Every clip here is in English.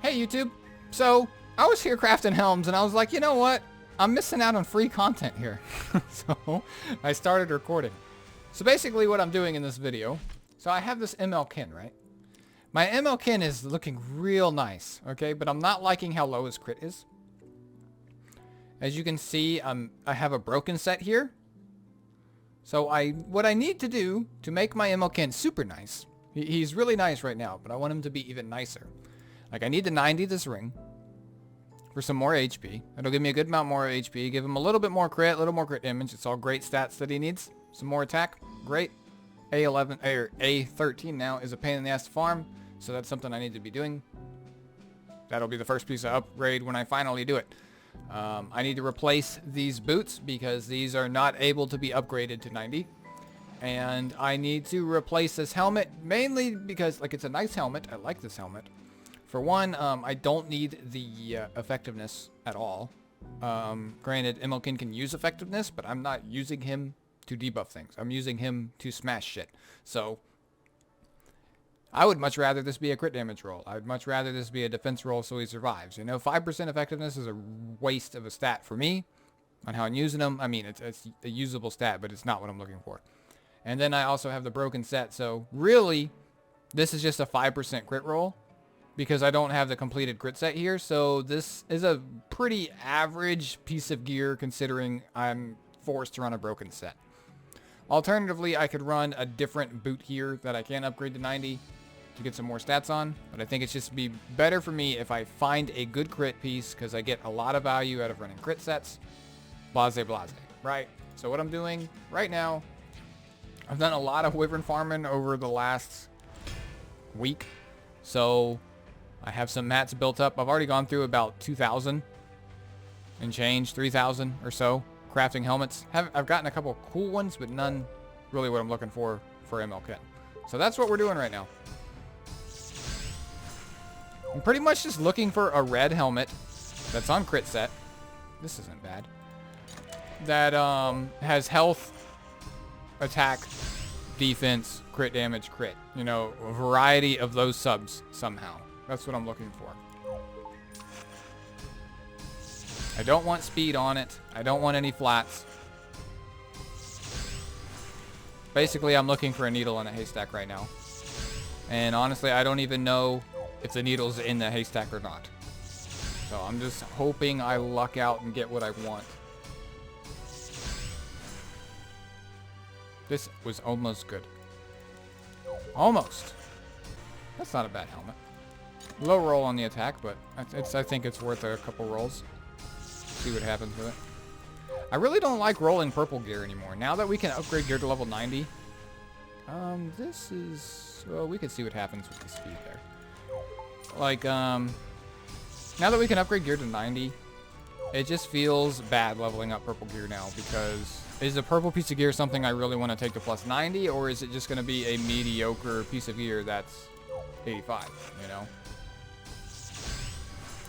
Hey YouTube. So I was here crafting helms and I was like, you know what? I'm missing out on free content here. So I started recording. So basically what I'm doing in this video, so I have this ML Kin, right? My ML Kin is looking real nice, okay? But I'm not liking how low his crit is. As you can see, I have a broken set here. So what I need to do to make my ML Kin super nice, he's really nice right now, but I want him to be even nicer. Like, I need to 90 this ring for some more HP. It'll give me a good amount more HP. Give him a little bit more crit, a little more crit damage. It's all great stats that he needs. Some more attack. Great. A11, or A13 now is a pain in the ass to farm, so that's something I need to be doing. That'll be the first piece of upgrade when I finally do it. I need to replace these boots because these are not able to be upgraded to 90. And I need to replace this helmet mainly because, like, it's a nice helmet. I like this helmet. For one, I don't need the effectiveness at all. Granted, ML Kin can use effectiveness, but I'm not using him to debuff things. I'm using him to smash shit. So I would much rather this be a crit damage roll. I would much rather this be a defense roll so he survives. You know, 5% effectiveness is a waste of a stat for me on how I'm using him. I mean, it's a usable stat, but it's not what I'm looking for. And then I also have the broken set. So really, this is just a 5% crit roll because I don't have the completed crit set here. So this is a pretty average piece of gear considering I'm forced to run a broken set. Alternatively, I could run a different boot here that I can upgrade to 90 to get some more stats on. But I think it's just be better for me if I find a good crit piece because I get a lot of value out of running crit sets. Blase, blase, right? So what I'm doing right now, I've done a lot of wyvern farming over the last week. So I have some mats built up. I've already gone through about 2,000 and change, 3,000 or so crafting helmets. I've gotten a couple cool ones, but none really what I'm looking for ML Kin. So that's what we're doing right now. I'm pretty much just looking for a red helmet that's on crit set. This isn't bad. That has health, attack, defense, crit damage, crit. You know, a variety of those subs somehow. That's what I'm looking for. I don't want speed on it. I don't want any flats. Basically, I'm looking for a needle in a haystack right now. And honestly, I don't even know if the needle's in the haystack or not. So I'm just hoping I luck out and get what I want. This was almost good. Almost. That's not a bad helmet. Low roll on the attack, but I think it's worth a couple rolls. See what happens with it. I really don't like rolling purple gear anymore. Now that we can upgrade gear to level 90, this is, well, we can see what happens with the speed there. Like, now that we can upgrade gear to 90, it just feels bad leveling up purple gear now because is a purple piece of gear something I really want to take to plus 90, or is it just going to be a mediocre piece of gear that's 85, you know?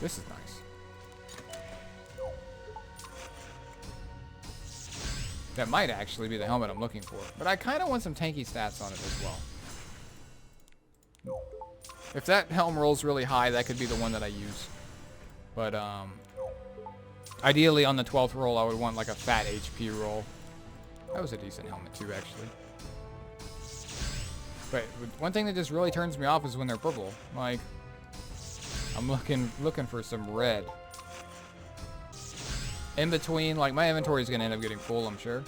This is nice. That might actually be the helmet I'm looking for. But I kind of want some tanky stats on it as well. If that helm rolls really high, that could be the one that I use. But, ideally on the 12th roll, I would want like a fat HP roll. That was a decent helmet too, actually. But one thing that just really turns me off is when they're purple. Like, I'm looking for some red. In between, like, my inventory is going to end up getting full, I'm sure.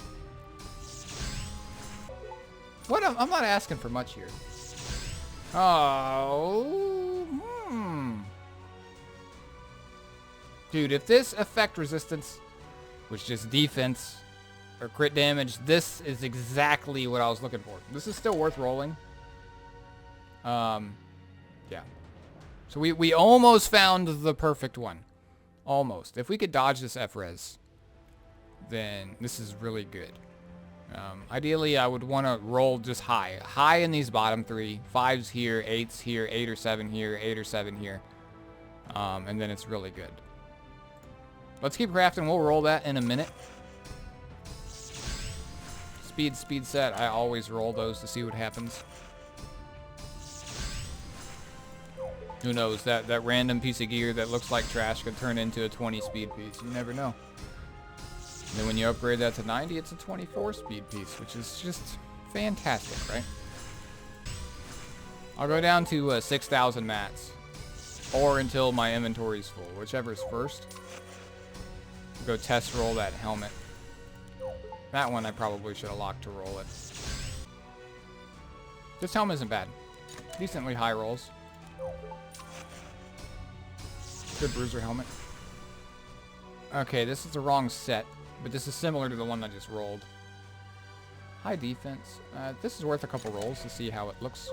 What? I'm not asking for much here. Oh, Dude, if this effect resistance, which is defense or crit damage, this is exactly what I was looking for. This is still worth rolling. Yeah. So we almost found the perfect one. Almost. If we could dodge this F-res, then this is really good. Ideally, I would want to roll just high. High in these bottom three. 5s here, 8s here, 8 or 7 here, 8 or 7 here. And then it's really good. Let's keep crafting. We'll roll that in a minute. Speed set. I always roll those to see what happens. Who knows, that random piece of gear that looks like trash could turn into a 20 speed piece. You never know. And then when you upgrade that to 90, it's a 24 speed piece, which is just fantastic, right? I'll go down to 6,000 mats, or until my inventory's full, whichever's first. Go test roll that helmet. That one I probably should have locked to roll it. This helmet isn't bad. Decently high rolls. Good bruiser helmet. Okay, this is the wrong set, but this is similar to the one I just rolled. High defense. This is worth a couple rolls to see how it looks.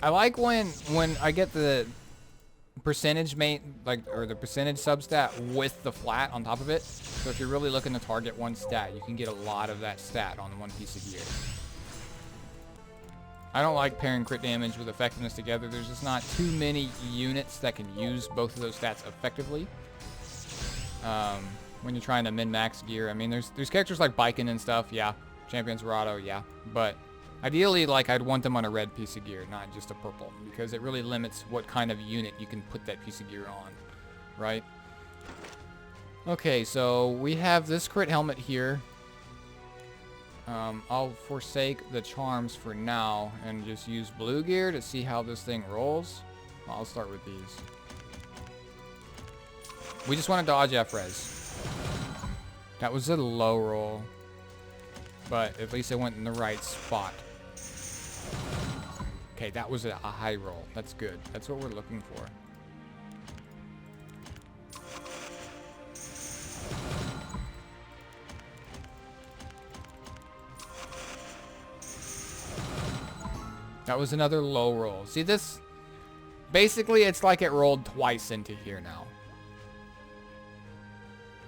I like when I get the percentage or the percentage substat with the flat on top of it. So if you're really looking to target one stat, you can get a lot of that stat on one piece of gear. I don't like pairing crit damage with effectiveness together. There's just not too many units that can use both of those stats effectively. When you're trying to min-max gear, I mean, there's characters like Biken and stuff, yeah. Champion Zerato, yeah. But ideally, like, I'd want them on a red piece of gear, not just a purple, because it really limits what kind of unit you can put that piece of gear on, right? Okay, so we have this crit helmet here. I'll forsake the charms for now and just use blue gear to see how this thing rolls. I'll start with these. We just want to dodge F-res. That was a low roll, but at least it went in the right spot. Okay, that was a high roll. That's good. That's what we're looking for. That was another low roll. See this? Basically, it's like it rolled twice into here now.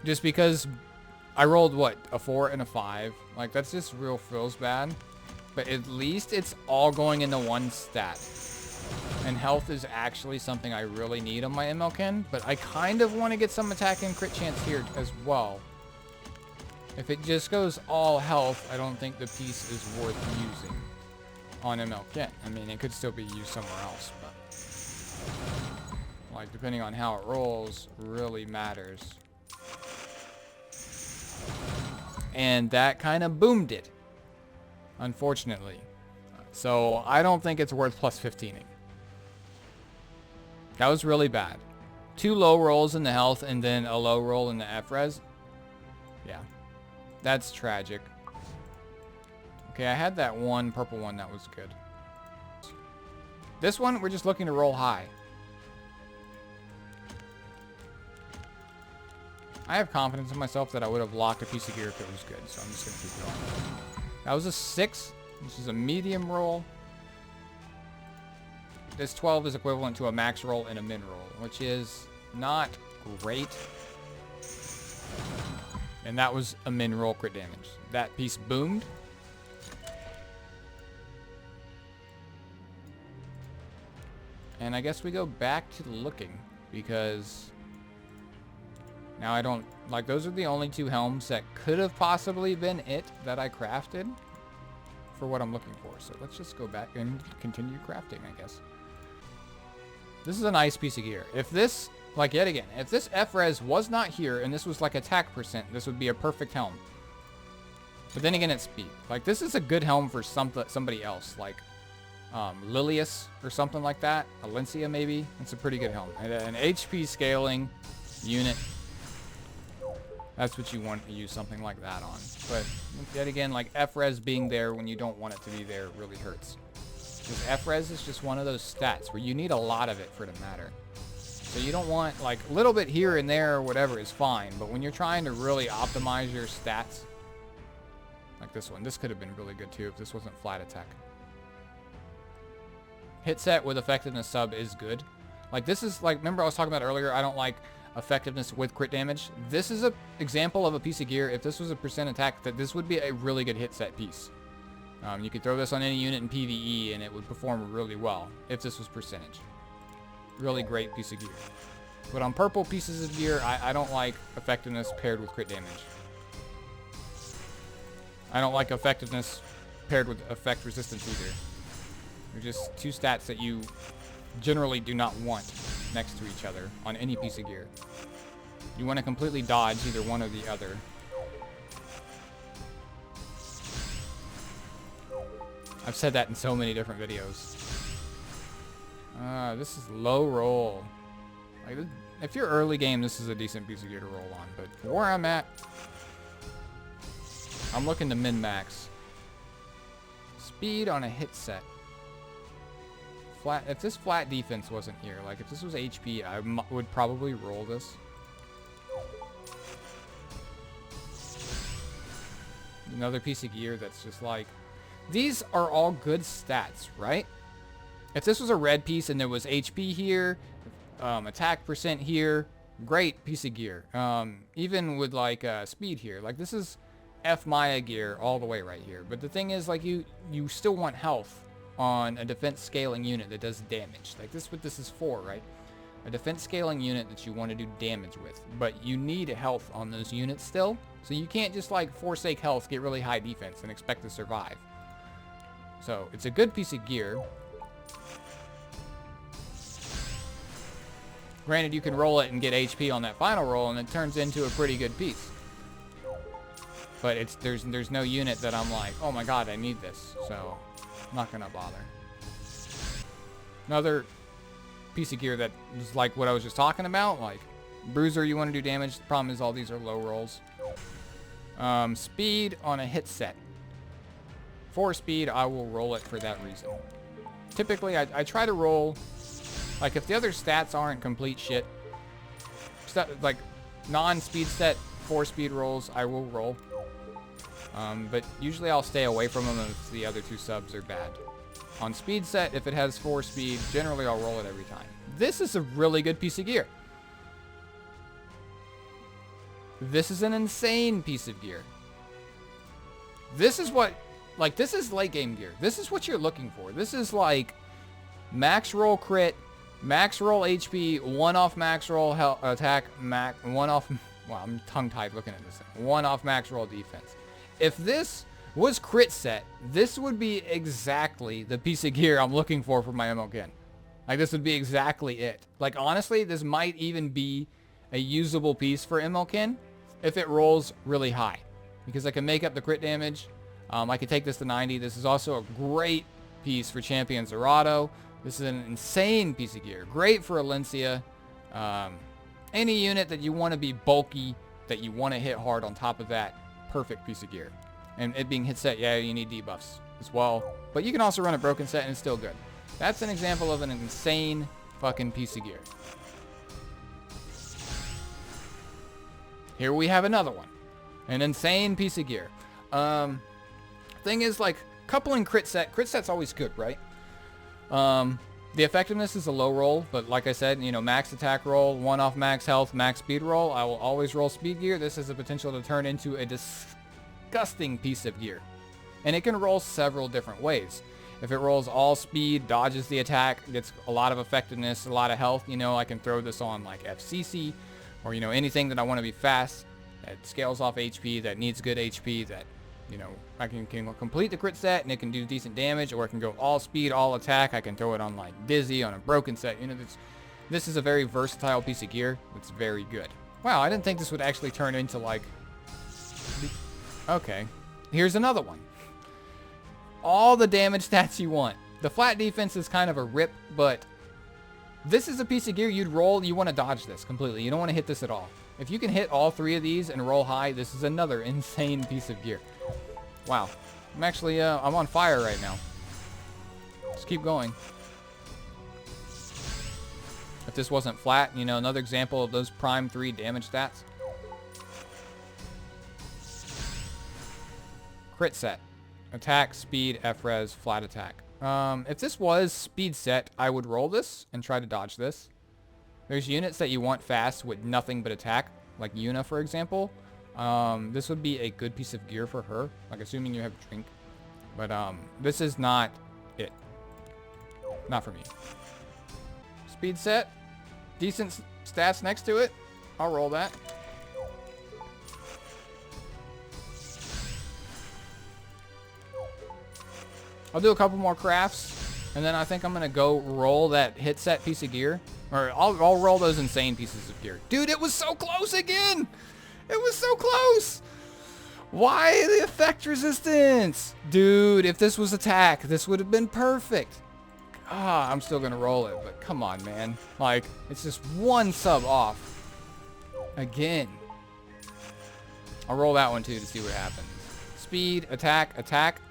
Just because I rolled, what, a 4 and a 5. Like, that's just real feels bad. But at least it's all going into one stat. And health is actually something I really need on my MLK. But I kind of want to get some attack and crit chance here as well. If it just goes all health, I don't think the piece is worth using on MLK. I mean, it could still be used somewhere else, but like, depending on how it rolls, really matters. And that kind of boomed it, unfortunately. So I don't think it's worth plus 15ing. That was really bad. 2 low rolls in the health and then a low roll in the F-res. Yeah, that's tragic. Okay, I had that one purple one that was good. This one, we're just looking to roll high. I have confidence in myself that I would have locked a piece of gear if it was good, so I'm just going to keep going. That was a 6, which is a medium roll. This 12 is equivalent to a max roll and a min roll, which is not great. And that was a min roll crit damage. That piece boomed. And I guess we go back to looking, because now I don't, like, those are the only 2 helms that could have possibly been it that I crafted for what I'm looking for. So let's just go back and continue crafting, I guess. This is a nice piece of gear. If this, like, yet again, if this F-res was not here and this was like attack percent, this would be a perfect helm. But then again, it's speed. Like, this is a good helm for somebody else, like Lilius or something like that. Alencia maybe. It's a pretty good helm. And an HP scaling unit, that's what you want to use something like that on. But yet again, like, F-res being there when you don't want it to be there really hurts. Because F-res is just one of those stats where you need a lot of it for it to matter. So you don't want, like, a little bit here and there or whatever is fine. But when you're trying to really optimize your stats, like this one, this could have been really good too if this wasn't flat attack. Hit set with effectiveness sub is good. Like, this is, like, remember I was talking about earlier, I don't like effectiveness with crit damage. This is an example of a piece of gear. If this was a percent attack, that this would be a really good hit set piece. You could throw this on any unit in PvE and it would perform really well if this was percentage. Really great piece of gear. But on purple pieces of gear, I don't like effectiveness paired with crit damage. I don't like effectiveness paired with effect resistance either. They're just two stats that you generally do not want next to each other on any piece of gear. You want to completely dodge either one or the other. I've said that in so many different videos. This is low roll. Like, if you're early game, this is a decent piece of gear to roll on. But for where I'm at, I'm looking to min-max. Speed on a hit set. Flat. If this flat defense wasn't here, like if this was HP, I would probably roll this. Another piece of gear that's just like, these are all good stats, right? If this was a red piece and there was HP here, attack percent here, great piece of gear. Even with like speed here, like this is F Maya gear all the way right here. But the thing is, like you still want health on a defense scaling unit that does damage. Like this, what this is for, right? A defense scaling unit that you want to do damage with, but you need health on those units still. So you can't just like forsake health, get really high defense, and expect to survive. So it's a good piece of gear. Granted, you can roll it and get HP on that final roll, and it turns into a pretty good piece. But there's no unit that I'm like, oh my god, I need this. So I'm not gonna bother. Another piece of gear that is like what I was just talking about, like bruiser, you want to do damage. The problem is all these are low rolls. Speed on a hit set. For speed, I will roll it for that reason. Typically, I try to roll, like if the other stats aren't complete shit, like non-speed set 4 speed rolls, I will roll. But usually I'll stay away from them if the other 2 subs are bad. On speed set, if it has 4 speed, generally I'll roll it every time. This is a really good piece of gear. This is an insane piece of gear. This is what, like, this is late game gear. This is what you're looking for. This is like max roll crit, max roll HP, 1-off max roll attack, 1-off, wow, I'm tongue-tied looking at this thing. 1-off max roll defense. If this was crit set, this would be exactly the piece of gear I'm looking for my MLK. Like, this would be exactly it. Like, honestly, this might even be a usable piece for MLK if it rolls really high. Because I can make up the crit damage. I could take this to 90. This is also a great piece for Champion Zerato. This is an insane piece of gear. Great for Alencia. Any unit that you want to be bulky, that you want to hit hard on top of that, perfect piece of gear. And it being hit set, yeah, you need debuffs as well. But you can also run a broken set and it's still good. That's an example of an insane fucking piece of gear. Here we have another one. An insane piece of gear. Thing is, like, coupling crit set's always good, right? The effectiveness is a low roll, but like I said, you know, max attack roll, 1-off max health, max speed roll. I will always roll speed gear. This has the potential to turn into a disgusting piece of gear. And it can roll several different ways. If it rolls all speed, dodges the attack, gets a lot of effectiveness, a lot of health, you know, I can throw this on like FCC or, you know, anything that I want to be fast, that scales off HP, that needs good HP, that, you know, I can complete the crit set and it can do decent damage, or it can go all speed, all attack. I can throw it on like Dizzy, on a broken set. You know, this is a very versatile piece of gear. It's very good. Wow, I didn't think this would actually turn into like... Okay, here's another one. All the damage stats you want. The flat defense is kind of a rip, but this is a piece of gear you'd roll. You want to dodge this completely. You don't want to hit this at all. If you can hit all 3 of these and roll high, this is another insane piece of gear. Wow. I'm actually, I'm on fire right now. Let's keep going. If this wasn't flat, you know, another example of those prime 3 damage stats. Crit set. Attack, speed, F-res, flat attack. If this was speed set, I would roll this and try to dodge this. There's units that you want fast with nothing but attack, like Yuna, for example. This would be a good piece of gear for her, like assuming you have a drink. But this is not it. Not for me. Speed set. Decent stats next to it. I'll roll that. I'll do a couple more crafts, and then I think I'm gonna go roll that hit set piece of gear. Or I'll roll those insane pieces of gear. Dude, it was so close again! It was so close! Why the effect resistance? Dude, if this was attack, this would have been perfect. Ah, I'm still gonna roll it, but come on, man. Like, it's just one sub off. Again. I'll roll that one too to see what happens. Speed, attack, attack.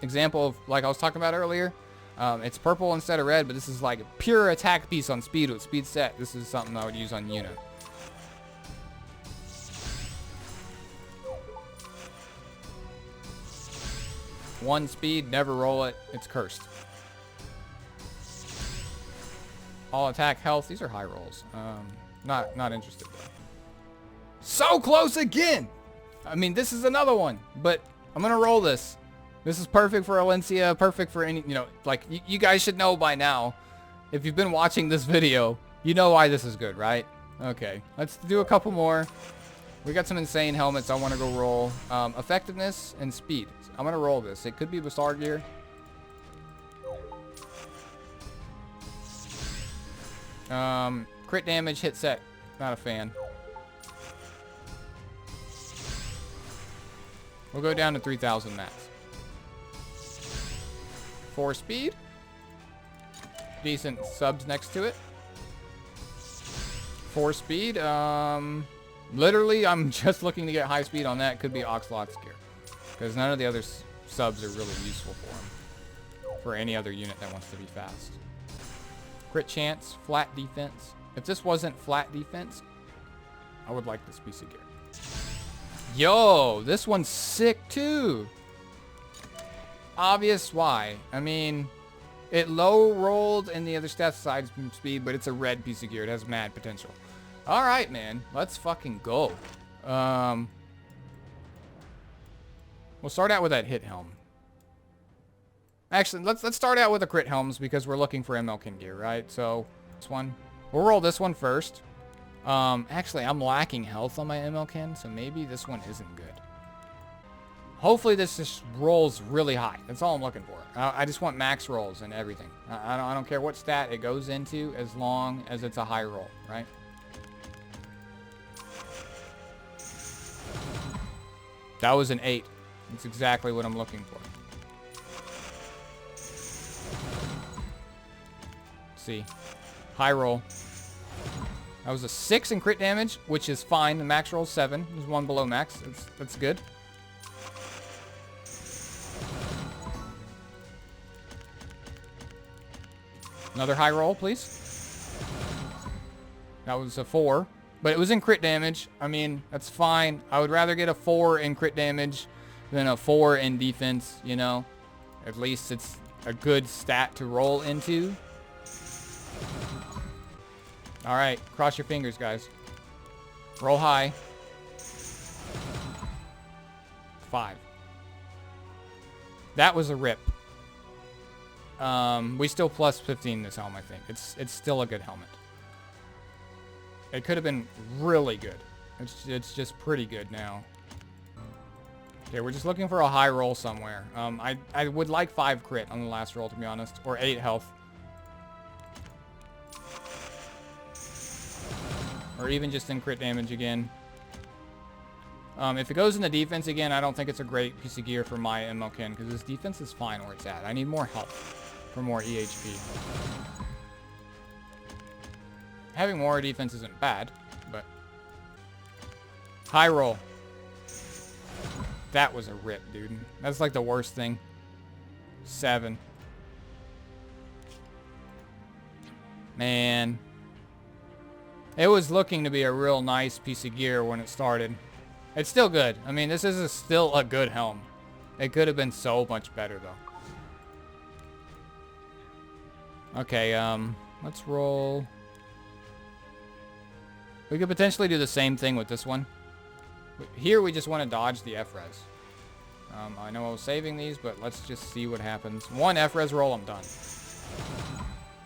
Example of, like I was talking about earlier. It's purple instead of red, but this is like a pure attack piece on speed with speed set. This is something I would use on Yuna. One speed, never roll it. It's cursed. All attack, health. These are high rolls. Not interested though. So close again! I mean, this is another one, but I'm gonna roll this. This is perfect for Alencia, perfect for any, you know, like, you guys should know by now. If you've been watching this video, you know why this is good, right? Okay, let's do a couple more. We got some insane helmets I want to go roll. Effectiveness and speed. I'm going to roll this. It could be Basar gear. Crit damage, hit set. Not a fan. We'll go down to 3,000 max. 4 speed. Decent subs next to it. 4 speed. Literally, I'm just looking to get high speed on that. Could be Oxlot's gear. Because none of the other subs are really useful for him. For any other unit that wants to be fast. Crit chance, flat defense. If this wasn't flat defense, I would like this piece of gear. Yo, this one's sick too. Obvious why. I mean, it low rolled in the other stats aside from speed, but it's a red piece of gear. It has mad potential. All right, man. Let's fucking go. We'll start out with that hit helm. Actually, let's start out with the crit helms because we're looking for MLK gear, right? So this one, we'll roll this one first. Actually, I'm lacking health on my MLK, so maybe this one isn't good. Hopefully this just rolls really high. That's all I'm looking for. I just want max rolls and everything. I don't care what stat it goes into as long as it's a high roll, right? That was an 8. That's exactly what I'm looking for. Let's see. High roll. That was a 6 in crit damage, which is fine. The max roll is 7. There's one below max. That's good. Another high roll, please. That was a 4. But it was in crit damage. I mean, that's fine. I would rather get a 4 in crit damage than a 4 in defense, you know. At least it's a good stat to roll into. All right, cross your fingers, guys. Roll high. 5. That was a rip. We still plus 15 this helm, I think. It's still a good helmet. It could have been really good. It's just pretty good now. Okay, we're just looking for a high roll somewhere. I would like 5 crit on the last roll, to be honest, or 8 health. Or even just in crit damage again. If it goes into defense again, I don't think it's a great piece of gear for my MLK, because this defense is fine where it's at. I need more health for more EHP. Having more defense isn't bad, but... High roll. That was a rip, dude. That's like the worst thing. 7. Man. It was looking to be a real nice piece of gear when it started. It's still good. I mean, this is still a good helm. It could have been so much better, though. Okay, let's roll. We could potentially do the same thing with this one. Here, we just want to dodge the F-res. I know I was saving these, but let's just see what happens. 1 F-res roll, I'm done.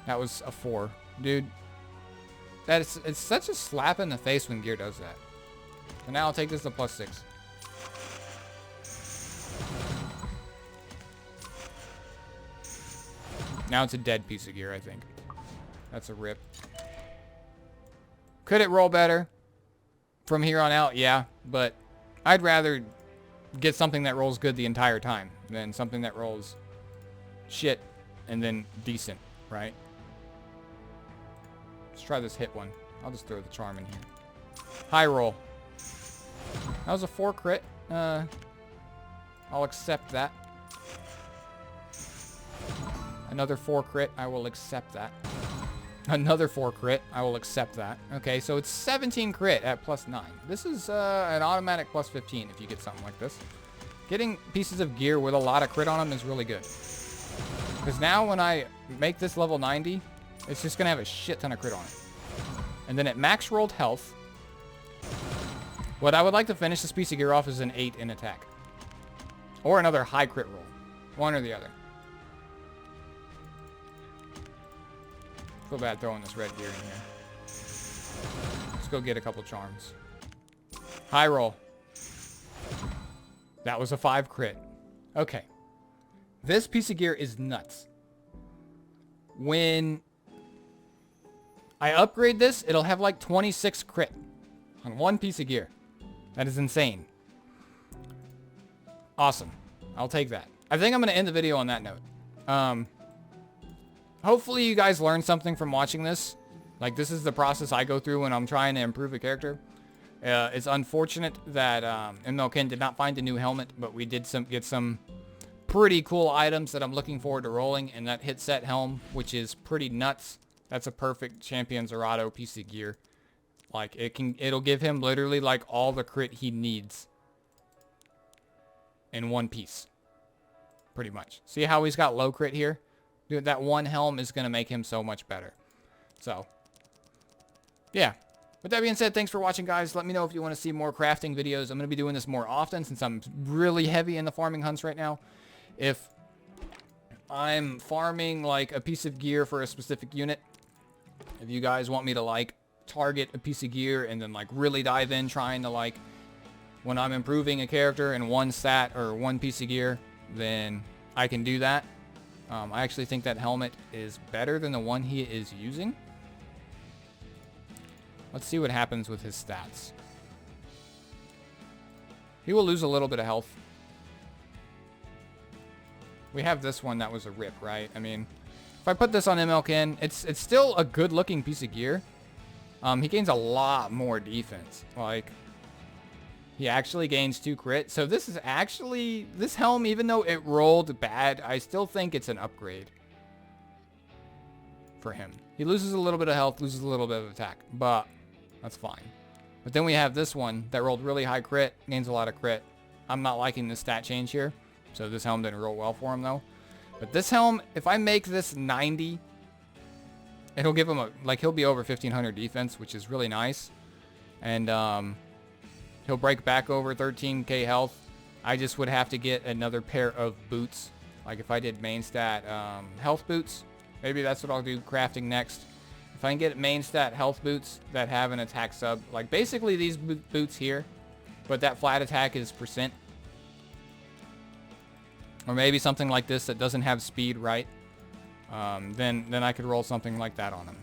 That was a 4. Dude, it's such a slap in the face when gear does that. So now I'll take this to plus 6. Now it's a dead piece of gear, I think. That's a rip. Could it roll better from here on out? Yeah, but I'd rather get something that rolls good the entire time than something that rolls shit and then decent, right? Let's try this hit one. I'll just throw the charm in here. High roll. That was a 4 crit. I'll accept that. Another 4 crit. I will accept that. Another 4 crit. I will accept that. Okay, so it's 17 crit at +9. This is an automatic +15 if you get something like this. Getting pieces of gear with a lot of crit on them is really good. Because now when I make this level 90, it's just going to have a shit ton of crit on it. And then at max rolled health, what I would like to finish this piece of gear off is an 8 in attack. Or another high crit roll. One or the other. Feel bad throwing this red gear in here. Let's go get a couple charms. High roll. That was a 5 crit. Okay. This piece of gear is nuts. When I upgrade this, it'll have like 26 crit on one piece of gear. That is insane. Awesome. I'll take that. I think I'm going to end the video on that note. Hopefully you guys learned something from watching this. Like, this is the process I go through when I'm trying to improve a character. It's unfortunate that MLK did not find a new helmet, but we did get some pretty cool items that I'm looking forward to rolling, and that hit set helm, which is pretty nuts. That's a perfect Champion Zerato piece of gear. Like, it'll give him literally like all the crit he needs in one piece. Pretty much. See how he's got low crit here? Dude, that one helm is going to make him so much better. So, yeah. With that being said, thanks for watching, guys. Let me know if you want to see more crafting videos. I'm going to be doing this more often since I'm really heavy in the farming hunts right now. If I'm farming like a piece of gear for a specific unit, if you guys want me to like target a piece of gear and then like really dive in trying to like, when I'm improving a character in one stat or one piece of gear, then I can do that. I actually think that helmet is better than the one he is using. Let's see what happens with his stats. He will lose a little bit of health. We have this one that was a rip, right? I mean, if I put this on MLK, it's still a good looking piece of gear. He gains a lot more defense. Like, he actually gains 2 crit. So this is actually, this helm, even though it rolled bad, I still think it's an upgrade for him. He loses a little bit of health, loses a little bit of attack, but that's fine. But then we have this one that rolled really high crit, gains a lot of crit. I'm not liking the stat change here, so this helm didn't roll well for him though. But this helm, if I make this 90, it'll give him a, like, he'll be over 1500 defense, which is really nice. And he'll break back over 13k health. I just would have to get another pair of boots. Like if I did main stat health boots, maybe that's what I'll do crafting next. If I can get main stat health boots that have an attack sub, like basically these boots here, but that flat attack is %. Or maybe something like this that doesn't have speed, right? Then I could roll something like that on him.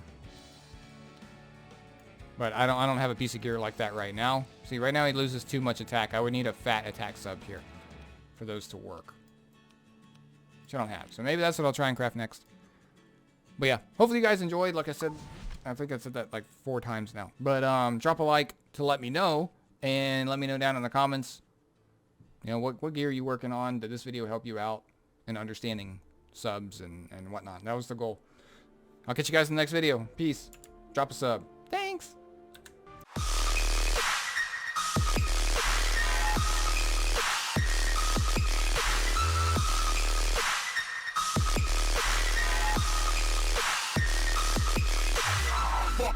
But I don't have a piece of gear like that right now. See, right now he loses too much attack. I would need a fat attack sub here for those to work, which I don't have. So maybe that's what I'll try and craft next. But yeah, hopefully you guys enjoyed. Like I said, I think I said that like 4 times now. But drop a like to let me know, and let me know down in the comments, you know, what gear are you working on? Did this video help you out in understanding subs and whatnot? That was the goal. I'll catch you guys in the next video. Peace. Drop a sub. Thanks. Fuck.